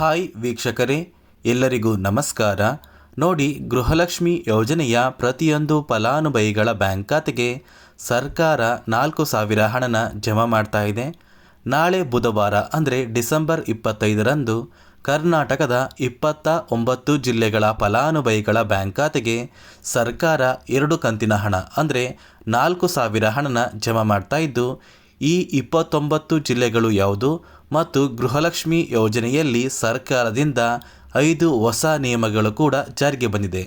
Hi ವೀಕ್ಷಕರೇ, ಎಲ್ಲರಿಗೂ ನಮಸ್ಕಾರ. ನೋಡಿ, ಗೃಹಲಕ್ಷ್ಮಿ ಯೋಜನೆಯ ಪ್ರತಿಯೊಂದು ಫಲಾನುಭವಿಗಳ ಬ್ಯಾಂಕ್ ಖಾತೆಗೆ ಸರ್ಕಾರ 4,000 ಹಣನ ಜಮಾ ಮಾಡ್ತಾ ಇದೆ. ನಾಳೆ ಬುಧವಾರ ಅಂದರೆ ಡಿಸೆಂಬರ್ 25ರಂದು ಕರ್ನಾಟಕದ 29 ಜಿಲ್ಲೆಗಳ ಫಲಾನುಭವಿಗಳ ಬ್ಯಾಂಕ್ ಖಾತೆಗೆ ಸರ್ಕಾರ 2 ಕಂತಿನ ಹಣ ಅಂದರೆ 4,000 ಹಣನ ಜಮಾ ಮಾಡ್ತಾ ಇದ್ದು, ಈ 29 ಜಿಲ್ಲೆಗಳು ಯಾವುದು ಮತ್ತು ಗೃಹಲಕ್ಷ್ಮಿ ಯೋಜನೆಯಲ್ಲಿ ಸರ್ಕಾರದಿಂದ 5 ಹೊಸ ನಿಯಮಗಳು ಕೂಡ ಜಾರಿಗೆ ಬಂದಿದೆ.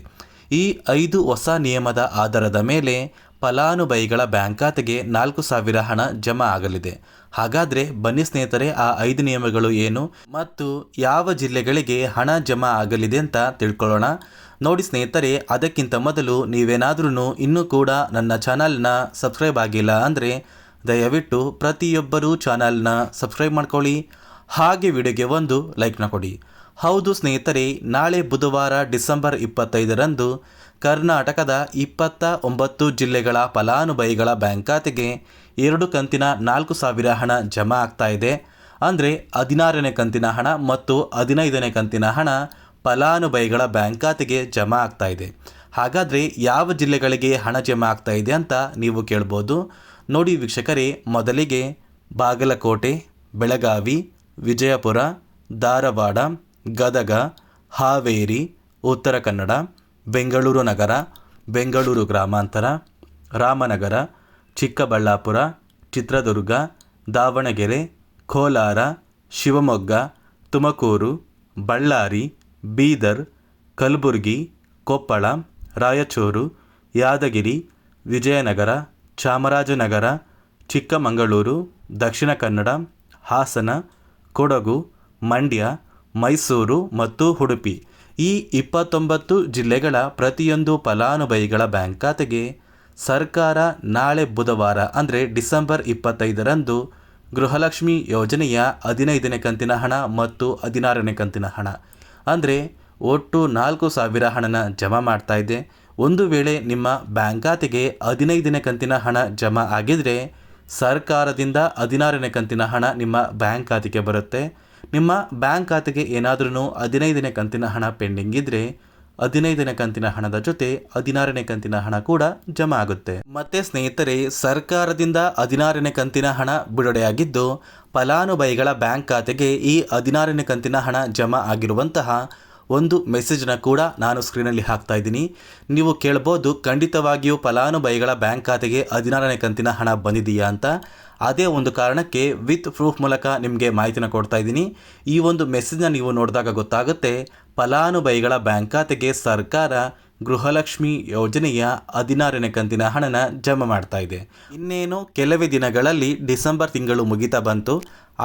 ಈ 5 ಹೊಸ ನಿಯಮದ ಆಧಾರದ ಮೇಲೆ ಫಲಾನುಭವಿಗಳ ಬ್ಯಾಂಕ್ ಖಾತೆಗೆ 4,000 ಹಣ ಜಮಾ ಆಗಲಿದೆ. ಹಾಗಾದರೆ ಬನ್ನಿ ಸ್ನೇಹಿತರೆ, ಆ 5 ನಿಯಮಗಳು ಏನು ಮತ್ತು ಯಾವ ಜಿಲ್ಲೆಗಳಿಗೆ ಹಣ ಜಮಾ ಆಗಲಿದೆ ಅಂತ ತಿಳ್ಕೊಳ್ಳೋಣ. ನೋಡಿ ಸ್ನೇಹಿತರೆ, ಅದಕ್ಕಿಂತ ಮೊದಲು ನೀವೇನಾದ್ರೂ ಇನ್ನೂ ಕೂಡ ನನ್ನ ಚಾನಲ್ನ ಸಬ್ಸ್ಕ್ರೈಬ್ ಆಗಿಲ್ಲ ಅಂದರೆ ದಯವಿಟ್ಟು ಪ್ರತಿಯೊಬ್ಬರೂ ಚಾನಲ್ನ ಸಬ್ಸ್ಕ್ರೈಬ್ ಮಾಡ್ಕೊಳ್ಳಿ, ಹಾಗೆ ವಿಡಿಯೋಗೆ ಒಂದು ಲೈಕ್ನ ಕೊಡಿ. ಹೌದು ಸ್ನೇಹಿತರೆ, ನಾಳೆ ಬುಧವಾರ ಡಿಸೆಂಬರ್ 25ರಂದು ಕರ್ನಾಟಕದ 29 ಜಿಲ್ಲೆಗಳ ಫಲಾನುಭವಿಗಳ ಬ್ಯಾಂಕ್ ಖಾತೆಗೆ 2 ಕಂತಿನ 4,000 ಹಣ ಜಮಾ ಆಗ್ತಾ ಇದೆ. ಅಂದರೆ 16ನೇ ಕಂತಿನ ಹಣ ಮತ್ತು 15ನೇ ಕಂತಿನ ಹಣ ಫಲಾನುಭವಿಗಳ ಬ್ಯಾಂಕ್ ಖಾತೆಗೆ ಜಮಾ ಆಗ್ತಾ ಇದೆ. ಹಾಗಾದರೆ ಯಾವ ಜಿಲ್ಲೆಗಳಿಗೆ ಹಣ ಜಮಾ ಆಗ್ತಾ ಇದೆ ಅಂತ ನೀವು ಕೇಳ್ಬೋದು. ನೋಡಿ ವೀಕ್ಷಕರೇ, ಮೊದಲಿಗೆ ಬಾಗಲಕೋಟೆ, ಬೆಳಗಾವಿ, ವಿಜಯಪುರ, ಧಾರವಾಡ, ಗದಗ, ಹಾವೇರಿ, ಉತ್ತರ ಕನ್ನಡ, ಬೆಂಗಳೂರು ನಗರ, ಬೆಂಗಳೂರು ಗ್ರಾಮಾಂತರ, ರಾಮನಗರ, ಚಿಕ್ಕಬಳ್ಳಾಪುರ, ಚಿತ್ರದುರ್ಗ, ದಾವಣಗೆರೆ, ಕೋಲಾರ, ಶಿವಮೊಗ್ಗ, ತುಮಕೂರು, ಬಳ್ಳಾರಿ, ಬೀದರ್, ಕಲಬುರಗಿ, ಕೊಪ್ಪಳ, ರಾಯಚೂರು, ಯಾದಗಿರಿ, ವಿಜಯನಗರ, ಚಾಮರಾಜನಗರ, ಚಿಕ್ಕಮಗಳೂರು, ದಕ್ಷಿಣ ಕನ್ನಡ, ಹಾಸನ, ಕೊಡಗು, ಮಂಡ್ಯ, ಮೈಸೂರು ಮತ್ತು ಉಡುಪಿ ಈ 29 ಜಿಲ್ಲೆಗಳ ಪ್ರತಿಯೊಂದು ಫಲಾನುಭವಿಗಳ ಬ್ಯಾಂಕ್ ಖಾತೆಗೆ ಸರ್ಕಾರ ನಾಳೆ ಬುಧವಾರ ಅಂದರೆ ಡಿಸೆಂಬರ್ 25ರಂದು ಗೃಹಲಕ್ಷ್ಮಿ ಯೋಜನೆಯ 15ನೇ ಕಂತಿನ ಹಣ ಮತ್ತು 16ನೇ ಕಂತಿನ ಹಣ ಅಂದರೆ ಒಟ್ಟು 4,000 ಹಣನ ಜಮಾ ಮಾಡ್ತಾ ಇದೆ. ಒಂದು ವೇಳೆ ನಿಮ್ಮ ಬ್ಯಾಂಕ್ ಖಾತೆಗೆ 15ನೇ ಕಂತಿನ ಹಣ ಜಮಾ ಆಗಿದ್ರೆ ಸರ್ಕಾರದಿಂದ 16ನೇ ಕಂತಿನ ಹಣ ನಿಮ್ಮ ಬ್ಯಾಂಕ್ ಖಾತೆಗೆ ಬರುತ್ತೆ. ನಿಮ್ಮ ಬ್ಯಾಂಕ್ ಖಾತೆಗೆ ಏನಾದ್ರೂ 15ನೇ ಕಂತಿನ ಹಣ ಪೆಂಡಿಂಗ್ ಇದ್ದರೆ 15ನೇ ಕಂತಿನ ಹಣದ ಜೊತೆ 16ನೇ ಕಂತಿನ ಹಣ ಕೂಡ ಜಮಾ ಆಗುತ್ತೆ. ಮತ್ತೆ ಸ್ನೇಹಿತರೆ, ಸರ್ಕಾರದಿಂದ 16ನೇ ಕಂತಿನ ಹಣ ಬಿಡುಗಡೆಯಾಗಿದ್ದು ಫಲಾನುಭವಿಗಳ ಬ್ಯಾಂಕ್ ಖಾತೆಗೆ ಈ 16ನೇ ಕಂತಿನ ಹಣ ಜಮಾ ಆಗಿರುವಂತಹ ಒಂದು ಮೆಸೇಜ್ನ ಕೂಡ ನಾನು ಸ್ಕ್ರೀನಲ್ಲಿ ಹಾಕ್ತಾ ಇದ್ದೀನಿ. ನೀವು ಕೇಳ್ಬೋದು, ಖಂಡಿತವಾಗಿಯೂ ಫಲಾನುಭವಿಗಳ ಬ್ಯಾಂಕ್ ಖಾತೆಗೆ 16ನೇ ಕಂತಿನ ಹಣ ಬಂದಿದೆಯಾ ಅಂತ. ಅದೇ ಒಂದು ಕಾರಣಕ್ಕೆ ವಿತ್ ಪ್ರೂಫ್ ಮೂಲಕ ನಿಮಗೆ ಮಾಹಿತಿನ ಕೊಡ್ತಾ ಇದ್ದೀನಿ. ಈ ಒಂದು ಮೆಸೇಜ್ನ ನೀವು ನೋಡಿದಾಗ ಗೊತ್ತಾಗುತ್ತೆ, ಫಲಾನುಭವಿಗಳ ಬ್ಯಾಂಕ್ ಖಾತೆಗೆ ಸರ್ಕಾರ ಗೃಹಲಕ್ಷ್ಮಿ ಯೋಜನೆಯ 16ನೇ ಕಂತಿನ ಹಣನ ಜಮಾ ಮಾಡ್ತಾ ಇದೆ. ಇನ್ನೇನು ಕೆಲವೇ ದಿನಗಳಲ್ಲಿ ಡಿಸೆಂಬರ್ ತಿಂಗಳು ಮುಗಿತಾ ಬಂತು.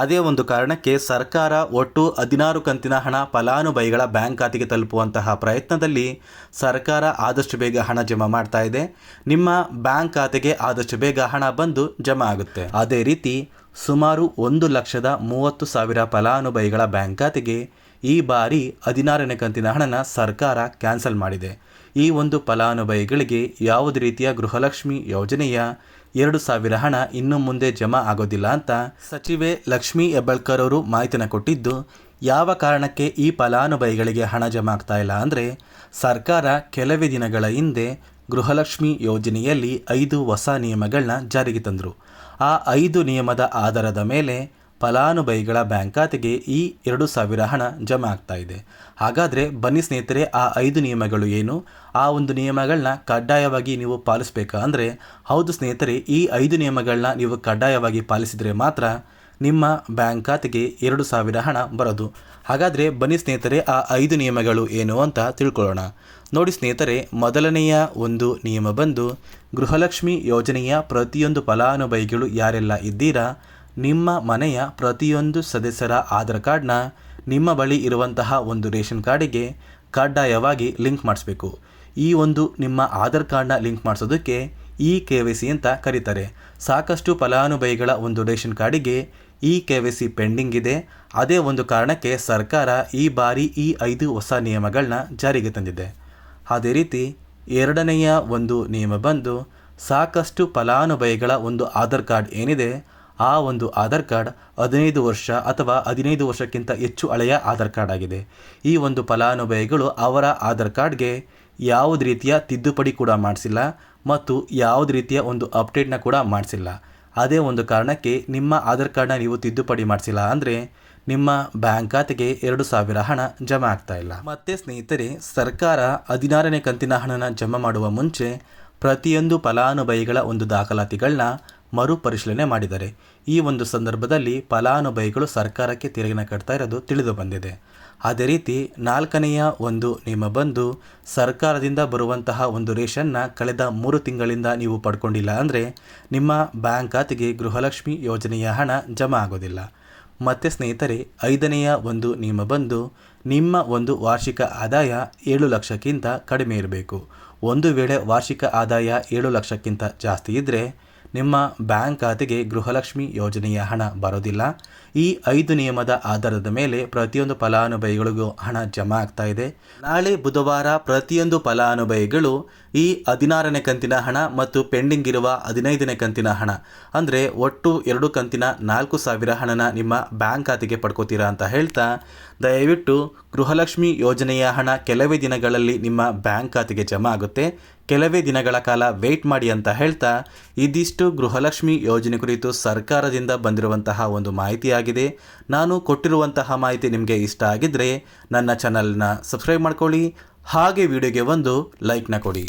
ಅದೇ ಒಂದು ಕಾರಣಕ್ಕೆ ಸರ್ಕಾರ ಒಟ್ಟು 16 ಕಂತಿನ ಹಣ ಫಲಾನುಭವಿಗಳ ಬ್ಯಾಂಕ್ ಖಾತೆಗೆ ತಲುಪುವಂತಹ ಪ್ರಯತ್ನದಲ್ಲಿ ಸರ್ಕಾರ ಆದಷ್ಟು ಬೇಗ ಹಣ ಜಮಾ ಮಾಡ್ತಾ ಇದೆ. ನಿಮ್ಮ ಬ್ಯಾಂಕ್ ಖಾತೆಗೆ ಆದಷ್ಟು ಬೇಗ ಹಣ ಬಂದು ಜಮಾ ಆಗುತ್ತೆ. ಅದೇ ರೀತಿ ಸುಮಾರು 1,30,000 ಫಲಾನುಭವಿಗಳ ಬ್ಯಾಂಕ್ ಖಾತೆಗೆ ಈ ಬಾರಿ 16ನೇ ಕಂತಿನ ಹಣನ ಸರ್ಕಾರ ಕ್ಯಾನ್ಸಲ್ ಮಾಡಿದೆ. ಈ ಒಂದು ಫಲಾನುಭವಿಗಳಿಗೆ ಯಾವುದೇ ರೀತಿಯ ಗೃಹಲಕ್ಷ್ಮಿ ಯೋಜನೆಯ 2,000 ಹಣ ಇನ್ನು ಮುಂದೆ ಜಮಾ ಆಗೋದಿಲ್ಲ ಅಂತ ಸಚಿವೆ ಲಕ್ಷ್ಮೀ ಹೆಬ್ಬಾಳ್ಕರ್ ಅವರು ಮಾಹಿತಿನ ಕೊಟ್ಟಿದ್ದು, ಯಾವ ಕಾರಣಕ್ಕೆ ಈ ಫಲಾನುಭವಿಗಳಿಗೆ ಹಣ ಜಮಾ ಆಗ್ತಾ ಇಲ್ಲ ಅಂದರೆ ಸರ್ಕಾರ ಕೆಲವೇ ದಿನಗಳ ಹಿಂದೆ ಗೃಹಲಕ್ಷ್ಮಿ ಯೋಜನೆಯಲ್ಲಿ 5 ಹೊಸ ನಿಯಮಗಳನ್ನ ಜಾರಿಗೆ ತಂದರು. ಆ 5 ನಿಯಮದ ಆಧಾರದ ಮೇಲೆ ಫಲಾನುಭವಿಗಳ ಬ್ಯಾಂಕ್ ಖಾತೆಗೆ ಈ 2,000 ಹಣ ಜಮಾ ಆಗ್ತಾ ಇದೆ. ಹಾಗಾದರೆ ಬನ್ನಿ ಸ್ನೇಹಿತರೆ, ಆ 5 ನಿಯಮಗಳು ಏನು, ಆ ಒಂದು ನಿಯಮಗಳನ್ನ ಕಡ್ಡಾಯವಾಗಿ ನೀವು ಪಾಲಿಸಬೇಕಾ ಅಂದರೆ ಹೌದು ಸ್ನೇಹಿತರೆ, ಈ 5 ನಿಯಮಗಳನ್ನ ನೀವು ಕಡ್ಡಾಯವಾಗಿ ಪಾಲಿಸಿದರೆ ಮಾತ್ರ ನಿಮ್ಮ ಬ್ಯಾಂಕ್ ಖಾತೆಗೆ 2,000 ಹಣ ಬರೋದು. ಹಾಗಾದರೆ ಬನ್ನಿ ಸ್ನೇಹಿತರೆ, ಆ 5 ನಿಯಮಗಳು ಏನು ಅಂತ ತಿಳ್ಕೊಳ್ಳೋಣ. ನೋಡಿ ಸ್ನೇಹಿತರೆ, ಮೊದಲನೆಯ ಒಂದು ನಿಯಮ ಬಂದು ಗೃಹಲಕ್ಷ್ಮಿ ಯೋಜನೆಯ ಪ್ರತಿಯೊಂದು ಫಲಾನುಭವಿಗಳು ಯಾರೆಲ್ಲ ಇದ್ದೀರಾ, ನಿಮ್ಮ ಮನೆಯ ಪ್ರತಿಯೊಂದು ಸದಸ್ಯರ ಆಧಾರ್ ಕಾರ್ಡ್ನ ನಿಮ್ಮ ಬಳಿ ಇರುವಂತಹ ಒಂದು ರೇಷನ್ ಕಾರ್ಡಿಗೆ ಕಡ್ಡಾಯವಾಗಿ ಲಿಂಕ್ ಮಾಡಿಸ್ಬೇಕು. ಈ ಒಂದು ನಿಮ್ಮ ಆಧಾರ್ ಕಾರ್ಡ್ನ ಲಿಂಕ್ ಮಾಡಿಸೋದಕ್ಕೆ KYC ಅಂತ ಕರೀತಾರೆ. ಸಾಕಷ್ಟು ಫಲಾನುಭವಿಗಳ ಒಂದು ರೇಷನ್ ಕಾರ್ಡಿಗೆ KYC ಪೆಂಡಿಂಗ್ ಇದೆ. ಅದೇ ಒಂದು ಕಾರಣಕ್ಕೆ ಸರ್ಕಾರ ಈ ಬಾರಿ ಈ 5 ಹೊಸ ನಿಯಮಗಳನ್ನ ಜಾರಿಗೆ ತಂದಿದೆ. ಅದೇ ರೀತಿ ಎರಡನೆಯ ಒಂದು ನಿಯಮ ಬಂದು ಸಾಕಷ್ಟು ಫಲಾನುಭವಿಗಳ ಒಂದು ಆಧಾರ್ ಕಾರ್ಡ್ ಏನಿದೆ ಆ ಒಂದು ಆಧಾರ್ ಕಾರ್ಡ್ 15 ವರ್ಷ ಅಥವಾ 15 ವರ್ಷಕ್ಕಿಂತ ಹೆಚ್ಚು ಹಳೆಯ ಆಧಾರ್ ಕಾರ್ಡ್ ಆಗಿದೆ. ಈ ಒಂದು ಫಲಾನುಭವಿಗಳು ಅವರ ಆಧಾರ್ ಕಾರ್ಡ್ಗೆ ಯಾವುದೇ ರೀತಿಯ ತಿದ್ದುಪಡಿ ಕೂಡ ಮಾಡಿಸಿಲ್ಲ ಮತ್ತು ಯಾವುದೇ ರೀತಿಯ ಒಂದು ಅಪ್ಡೇಟ್ನ ಕೂಡ ಮಾಡಿಸಿಲ್ಲ. ಅದೇ ಒಂದು ಕಾರಣಕ್ಕೆ ನಿಮ್ಮ ಆಧಾರ್ ಕಾರ್ಡ್ನ ನೀವು ತಿದ್ದುಪಡಿ ಮಾಡಿಸಿಲ್ಲ ಅಂದರೆ ನಿಮ್ಮ ಬ್ಯಾಂಕ್ ಖಾತೆಗೆ 2,000 ಹಣ ಜಮಾ ಆಗ್ತಾ ಇಲ್ಲ. ಮತ್ತೆ ಸ್ನೇಹಿತರೆ, ಸರ್ಕಾರ 16ನೇ ಕಂತಿನ ಹಣನ ಜಮಾ ಮಾಡುವ ಮುಂಚೆ ಪ್ರತಿಯೊಂದು ಫಲಾನುಭವಿಗಳ ಒಂದು ದಾಖಲಾತಿಗಳನ್ನ ಮರುಪರಿಶೀಲನೆ ಮಾಡಿದ್ದಾರೆ. ಈ ಒಂದು ಸಂದರ್ಭದಲ್ಲಿ ಫಲಾನುಭವಿಗಳು ಸರ್ಕಾರಕ್ಕೆ ತೆರಿಗೆನ ಕಟ್ತಾ ಇರೋದು ತಿಳಿದು ಬಂದಿದೆ. ಅದೇ ರೀತಿ 4ನೆಯ ಒಂದು ನಿಯಮ ಬಂದು ಸರ್ಕಾರದಿಂದ ಬರುವಂತಹ ಒಂದು ರೇಷನ್ನ ಕಳೆದ 3 ತಿಂಗಳಿಂದ ನೀವು ಪಡ್ಕೊಂಡಿಲ್ಲ ಅಂದರೆ ನಿಮ್ಮ ಬ್ಯಾಂಕ್ ಖಾತೆಗೆ ಗೃಹಲಕ್ಷ್ಮಿ ಯೋಜನೆಯ ಹಣ ಜಮಾ ಆಗೋದಿಲ್ಲ. ಮತ್ತು ಸ್ನೇಹಿತರೆ, 5ನೆಯ ಒಂದು ನಿಯಮ ಬಂದು ನಿಮ್ಮ ಒಂದು ವಾರ್ಷಿಕ ಆದಾಯ 7 ಲಕ್ಷಕ್ಕಿಂತ ಕಡಿಮೆ ಇರಬೇಕು. ಒಂದು ವೇಳೆ ವಾರ್ಷಿಕ ಆದಾಯ 7 ಲಕ್ಷಕ್ಕಿಂತ ಜಾಸ್ತಿ ಇದ್ದರೆ ನಿಮ್ಮ ಬ್ಯಾಂಕ್ ಖಾತೆಗೆ ಗೃಹಲಕ್ಷ್ಮಿ ಯೋಜನೆಯ ಹಣ ಬರೋದಿಲ್ಲ. ಈ 5 ನಿಯಮದ ಆಧಾರದ ಮೇಲೆ ಪ್ರತಿಯೊಂದು ಫಲಾನುಭವಿಗಳಿಗೂ ಹಣ ಜಮಾ ಆಗ್ತಾ ಇದೆ. ನಾಳೆ ಬುಧವಾರ ಪ್ರತಿಯೊಂದು ಫಲಾನುಭವಿಗಳು ಈ 16ನೇ ಕಂತಿನ ಹಣ ಮತ್ತು ಪೆಂಡಿಂಗ್ ಇರುವ 15ನೇ ಕಂತಿನ ಹಣ ಅಂದರೆ ಒಟ್ಟು 2 ಕಂತಿನ 4,000 ಹಣನ ನಿಮ್ಮ ಬ್ಯಾಂಕ್ ಖಾತೆಗೆ ಪಡ್ಕೋತೀರಾ ಅಂತ ಹೇಳ್ತಾ, ದಯವಿಟ್ಟು ಗೃಹಲಕ್ಷ್ಮಿ ಯೋಜನೆಯ ಹಣ ಕೆಲವೇ ದಿನಗಳಲ್ಲಿ ನಿಮ್ಮ ಬ್ಯಾಂಕ್ ಖಾತೆಗೆ ಜಮಾ ಆಗುತ್ತೆ, ಕೆಲವೇ ದಿನಗಳ ಕಾಲ ವೆಯ್ಟ್ ಮಾಡಿ ಅಂತ ಹೇಳ್ತಾ, ಇದಿಷ್ಟು ಗೃಹಲಕ್ಷ್ಮಿ ಯೋಜನೆ ಕುರಿತು ಸರ್ಕಾರದಿಂದ ಬಂದಿರುವಂತಹ ಒಂದು ಮಾಹಿತಿಯಾಗಿದೆ. ನಾನು ಕೊಟ್ಟಿರುವಂತಹ ಮಾಹಿತಿ ನಿಮಗೆ ಇಷ್ಟ ಆಗಿದ್ದರೆ ನನ್ನ ಚಾನಲ್ನ ಸಬ್ಸ್ಕ್ರೈಬ್ ಮಾಡ್ಕೊಳ್ಳಿ, ಹಾಗೆ ವಿಡಿಯೋಗೆ ಒಂದು ಲೈಕ್ನ ಕೊಡಿ.